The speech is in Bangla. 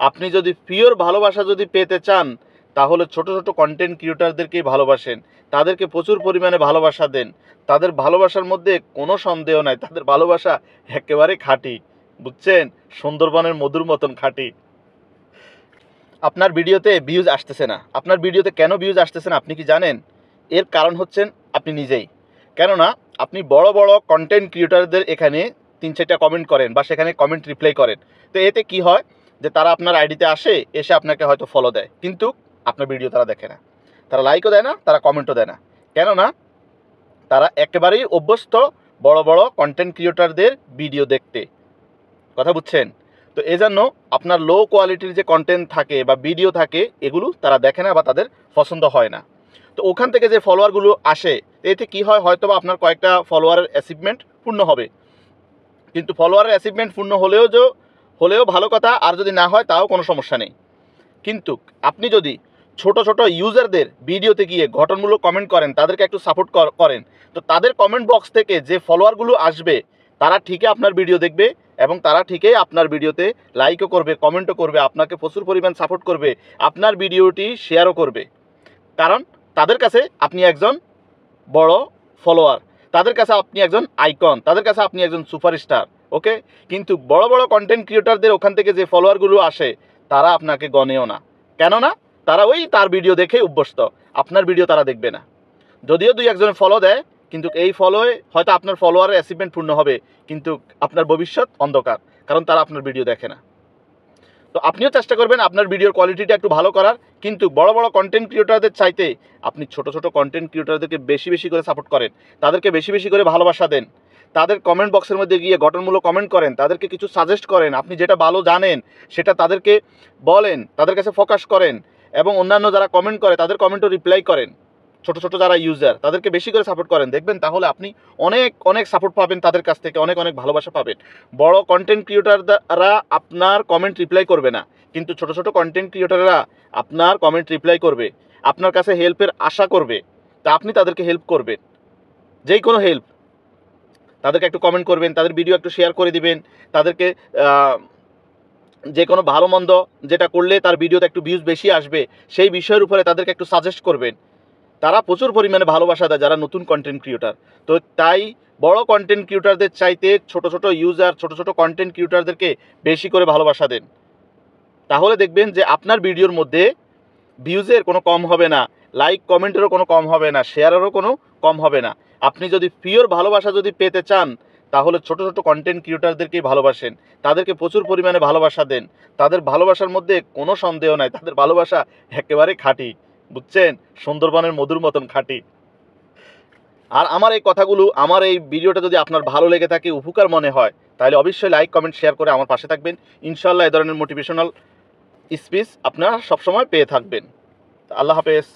আপনি যদি পিওর ভালোবাসা যদি পেতে চান তাহলে ছোট ছোট কন্টেন্ট ক্রিয়েটরদেরকেই ভালোবাসেন, তাদেরকে প্রচুর পরিমাণে ভালোবাসা দেন। তাদের ভালোবাসার মধ্যে কোনো সন্দেহ নাই, তাদের ভালোবাসা একেবারে খাঁটি, বুঝছেন? সুন্দরবনের মধুর মতন খাঁটি। আপনার ভিডিওতে ভিউজ আসতেছে না, আপনার ভিডিওতে কেন ভিউজ আসতেছে না আপনি কি জানেন? এর কারণ হচ্ছেন আপনি নিজেই। কেননা আপনি বড় বড় কন্টেন্ট ক্রিয়েটরদের এখানে 3-4টা কমেন্ট করেন বা সেখানে কমেন্ট রিপ্লাই করেন। তো এতে কি হয় যে তারা আপনার আইডিতে আসে, এসে আপনাকে হয়তো ফলো দেয়, কিন্তু আপনার ভিডিও তারা দেখে না, তারা লাইকও দেয় না, তারা কমেন্টও দেয় না। কেননা তারা একেবারেই অভ্যস্ত বড় বড় কন্টেন্ট ক্রিয়েটরদের ভিডিও দেখতে। কথা বুঝছেন? তো এজন্য আপনার লো কোয়ালিটির যে কন্টেন্ট থাকে বা ভিডিও থাকে এগুলো তারা দেখে না বা তাদের পছন্দ হয় না। তো ওখান থেকে যে ফলোয়ারগুলো আসে এতে কি হয়, হয়তো বা আপনার কয়েকটা ফলোয়ারের অ্যাচিভমেন্ট পূর্ণ হবে, কিন্তু ফলোয়ারের অ্যাচিভমেন্ট পূর্ণ হলেও ভালো কথা, আর যদি না হয় তাও কোনো সমস্যা নেই। কিন্তু আপনি যদি ছোট ছোট ইউজারদের ভিডিওতে গিয়ে গঠনমূলক কমেন্ট করেন, তাদেরকে একটু সাপোর্ট করেন, তো তাদের কমেন্ট বক্স থেকে যে ফলোয়ারগুলো আসবে তারা ঠিকই আপনার ভিডিও দেখবে এবং তারা ঠিকই আপনার ভিডিওতে লাইকও করবে, কমেন্টও করবে, আপনাকে প্রচুর পরিমাণ সাপোর্ট করবে, আপনার ভিডিওটি শেয়ারও করবে। কারণ তাদের কাছে আপনি একজন বড় ফলোয়ার, তাদের কাছে আপনি একজন আইকন, তাদের কাছে আপনি একজন সুপারস্টার। ওকে, কিন্তু বড় বড় কন্টেন্ট ক্রিয়েটরদের ওখান থেকে যে ফলোয়ারগুলো আসে তারা আপনাকে গণেও না। কেননা তারা ওই তার ভিডিও দেখে অভ্যস্ত, আপনার ভিডিও তারা দেখবে না। যদিও 2-1 ফলো দেয়, কিন্তু এই ফলোয়ে হয়তো আপনার ফলোয়ারের অ্যাচিভমেন্ট পূর্ণ হবে, কিন্তু আপনার ভবিষ্যৎ অন্ধকার, কারণ তারা আপনার ভিডিও দেখে না। তো আপনিও চেষ্টা করবেন আপনার ভিডিওর কোয়ালিটিটা একটু ভালো করার, কিন্তু বড় বড় কন্টেন্ট ক্রিয়েটরদের চাইতে আপনি ছোট ছোট কন্টেন্ট ক্রিয়েটরদেরকে বেশি বেশি করে সাপোর্ট করেন, তাদেরকে বেশি বেশি করে ভালোবাসা দেন, তাদের কমেন্ট বক্সের মধ্যে গিয়ে গঠনমূলক কমেন্ট করেন, তাদেরকে কিছু সাজেস্ট করেন, আপনি যেটা ভালো জানেন সেটা তাদেরকে বলেন, তাদের কাছে ফোকাস করেন, এবং অন্যান্য যারা কমেন্ট করে তাদের কমেন্টও রিপ্লাই করেন। ছোট ছোট যারা ইউজার তাদেরকে বেশি করে সাপোর্ট করেন, দেখবেন তাহলে আপনি অনেক অনেক সাপোর্ট পাবেন, তাদের কাছ থেকে অনেক অনেক ভালোবাসা পাবেন। বড় কন্টেন্ট ক্রিয়েটররা আপনার কমেন্ট রিপ্লাই করবে না, কিন্তু ছোট ছোট কন্টেন্ট ক্রিয়েটররা আপনার কমেন্ট রিপ্লাই করবে, আপনার কাছে হেল্পের আশা করবে। তা আপনি তাদেরকে হেল্প করবেন, যেই কোনো হেল্প, তাদেরকে একটু কমেন্ট করবেন, তাদের ভিডিও একটু শেয়ার করে দিবেন, তাদেরকে যে কোনো ভালো মন্দ যেটা করলে তার ভিডিওতে একটু ভিউজ বেশি আসবে সেই বিষয়ের উপরে তাদেরকে একটু সাজেস্ট করবেন। তারা প্রচুর পরিমাণে ভালোবাসা দেয় যারা নতুন কন্টেন্ট ক্রিয়েটর। তো তাই বড় কন্টেন্ট ক্রিয়েটরদের চাইতে ছোট ছোট ইউজার, ছোট ছোট কন্টেন্ট ক্রিয়েটরদেরকে বেশি করে ভালোবাসা দেন। তাহলে দেখবেন যে আপনার ভিডিওর মধ্যে ভিউজের কোনো কম হবে না, লাইক কমেন্টেরও কোনো কম হবে না, শেয়ারেরও কোনো কম হবে না। আপনি যদি পিওর ভালোবাসা যদি পেতে চান তাহলে ছোট ছোট কন্টেন্ট ক্রিয়েটরদেরকেই ভালোবাসেন, তাদেরকে প্রচুর পরিমাণে ভালোবাসা দেন। তাদের ভালোবাসার মধ্যে কোনো সন্দেহ নাই, তাদের ভালোবাসা একেবারে খাঁটি, বুঝছেন? সুন্দরবনের মধুর মতন খাঁটি। আর আমার এই কথাগুলো, আমার এই ভিডিওটা যদি আপনার ভালো লেগে থাকে, উপকার মনে হয়, তাহলে অবশ্যই লাইক কমেন্ট শেয়ার করে আমার পাশে থাকবেন। ইনশাআল্লাহ এই ধরনের মোটিভেশনাল স্পিচ আপনারা সবসময় পেয়ে থাকবেন। আল্লাহ হাফেজ।